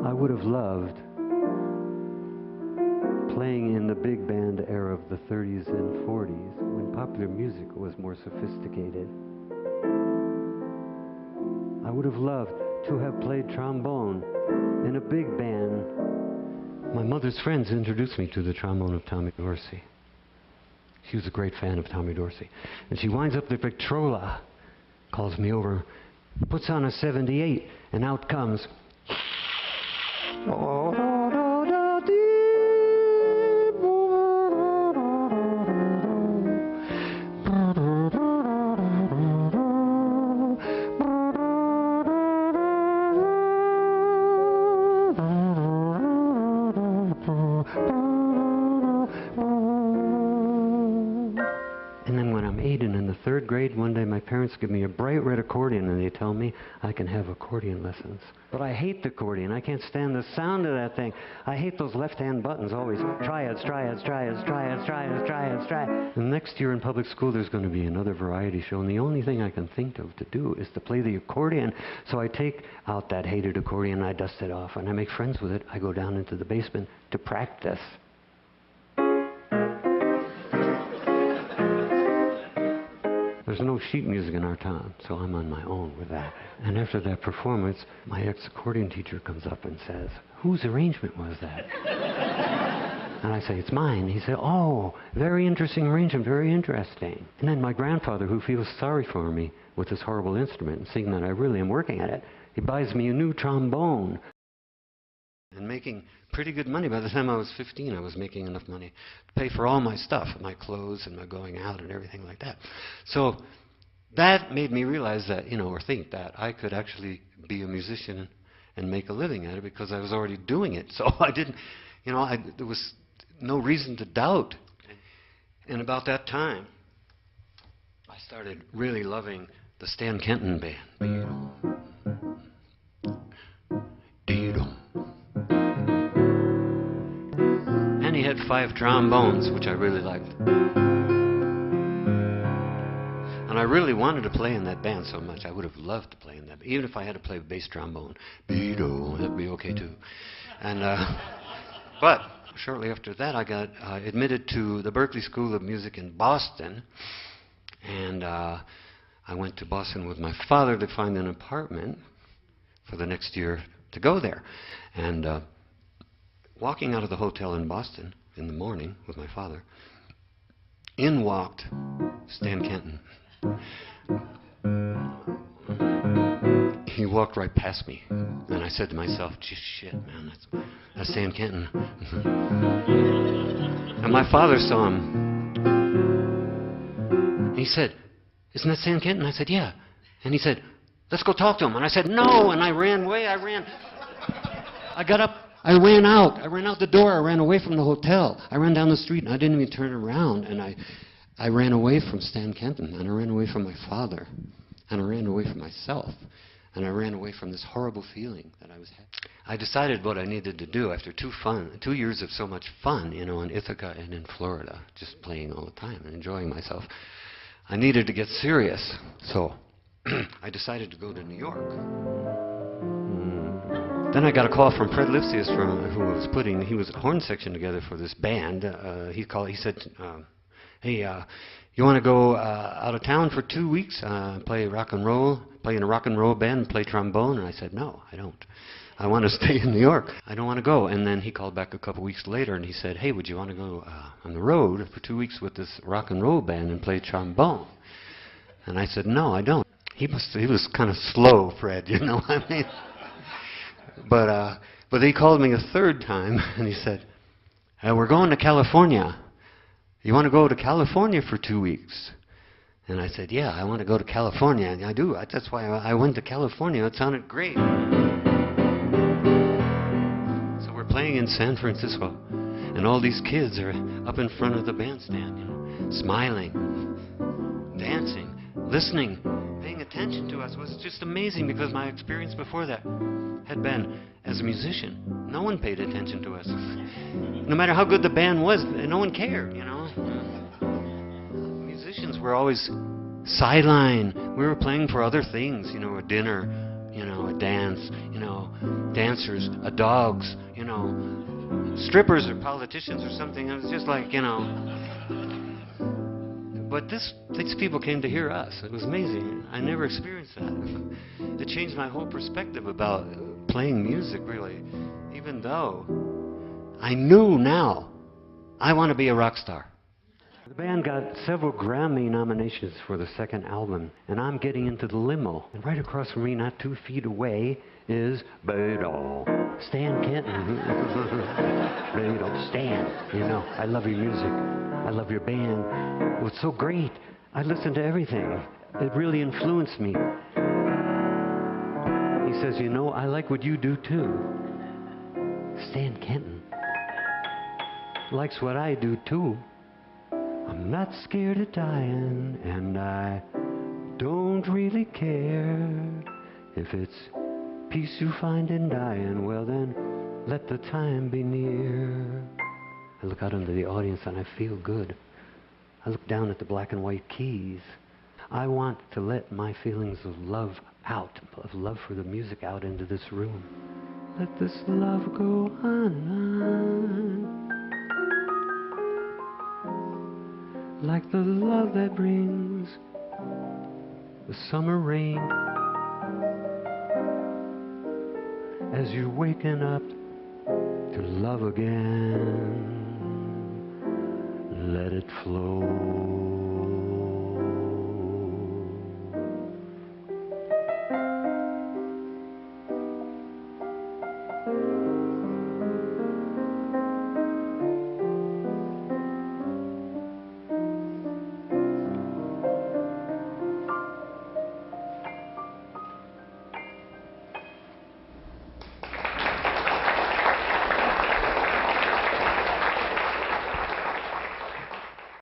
I would have loved playing in the big band era of the 30s and 40s when popular music was more sophisticated. I would have loved to have played trombone in a big band. My mother's friends introduced me to the trombone of Tommy Dorsey. She was a great fan of Tommy Dorsey. And she winds up the Victrola, calls me over, puts on a 78, and out comes... And then when I'm 8 and in the 3rd grade, one day my parents give me a bright red accordion and they tell me I can have accordion lessons. But I hate the accordion. I can't stand the sound of that thing. I hate those left-hand buttons always. Triads, triads, triads, triads, triads, triads, triads. And next year in public school there's going to be another variety show, and the only thing I can think of to do is to play the accordion. So I take out that hated accordion, I dust it off, and I make friends with it. I go down into the basement to practice. There's no sheet music in our town, so I'm on my own with that. And after that performance, my ex-accordion teacher comes up and says, "Whose arrangement was that?" And I say, "It's mine." He said, "Oh, very interesting arrangement, very interesting." And then my grandfather, who feels sorry for me with this horrible instrument and seeing that I really am working at it, he buys me a new trombone. And making pretty good money. By the time I was 15, I was making enough money to pay for all my stuff, my clothes and my going out and everything like that. So that made me realize that, or think that I could actually be a musician and make a living at it because I was already doing it. So I didn't, there was no reason to doubt. And about that time, I started really loving the Stan Kenton band. And he had 5 trombones, which I really liked. And I really wanted to play in that band so much. I would have loved to play in that. Even if I had to play bass trombone, that'd be okay too. And but shortly after that, I got admitted to the Berklee School of Music in Boston. And I went to Boston with my father to find an apartment for the next year to go there. And walking out of the hotel in Boston in the morning with my father, in walked Stan Kenton. He walked right past me, and I said to myself, "Just shit, man, that's Stan Kenton." And my father saw him. He said, "Isn't that Stan Kenton?" I said, "Yeah." And he said, "Let's go talk to him." And I said, "No," and I ran away. I got up. I ran out. I ran out the door. I ran away from the hotel. I ran down the street, and I didn't even turn around. And I ran away from Stan Kenton, and I ran away from my father, and I ran away from myself, and I ran away from this horrible feeling that I was having. I decided what I needed to do after 2 years of so much fun, in Ithaca and in Florida, just playing all the time and enjoying myself. I needed to get serious, so I decided to go to New York. Then I got a call from Fred Lipsius, he was a horn section together for this band. He said, "Hey, you want to go out of town for 2 weeks, play rock and roll, play in a rock and roll band, play trombone?" And I said, "No, I don't. I want to stay in New York. I don't want to go." And then he called back a couple weeks later and he said, "Hey, would you want to go on the road for 2 weeks with this rock and roll band and play trombone?" And I said, "No, I don't." He was kind of slow, Fred, I mean. But he called me a 3rd time and he said, "We're going to California. You want to go to California for 2 weeks?" And I said, "Yeah, I want to go to California." And I do. That's why I went to California. It sounded great. So we're playing in San Francisco, and all these kids are up in front of the bandstand, smiling, dancing, listening, paying attention to us. It was just amazing because my experience before that had been as a musician. No one paid attention to us. No matter how good the band was, no one cared, Musicians were always sideline. We were playing for other things, a dinner, a dance, dancers, dogs, strippers or politicians or something. It was just like, But these people came to hear us. It was amazing. I never experienced that. It changed my whole perspective about playing music, really. Even though I knew now I want to be a rock star. The band got several Grammy nominations for the second album, and I'm getting into the limo. And right across from me, not 2 feet away, is Beto. Stan Kenton. Beto, Stan, I love your music. I love your band. It was so great. I listened to everything. It really influenced me. He says, I like what you do too. Stan Kenton likes what I do too. I'm not scared of dying, and I don't really care. If it's peace you find in dying, well then, let the time be near. I look out into the audience and I feel good. I look down at the black and white keys. I want to let my feelings of love out, of love for the music out into this room. Let this love go on. Like the love that brings the summer rain. As you're waking up to love again, let it flow.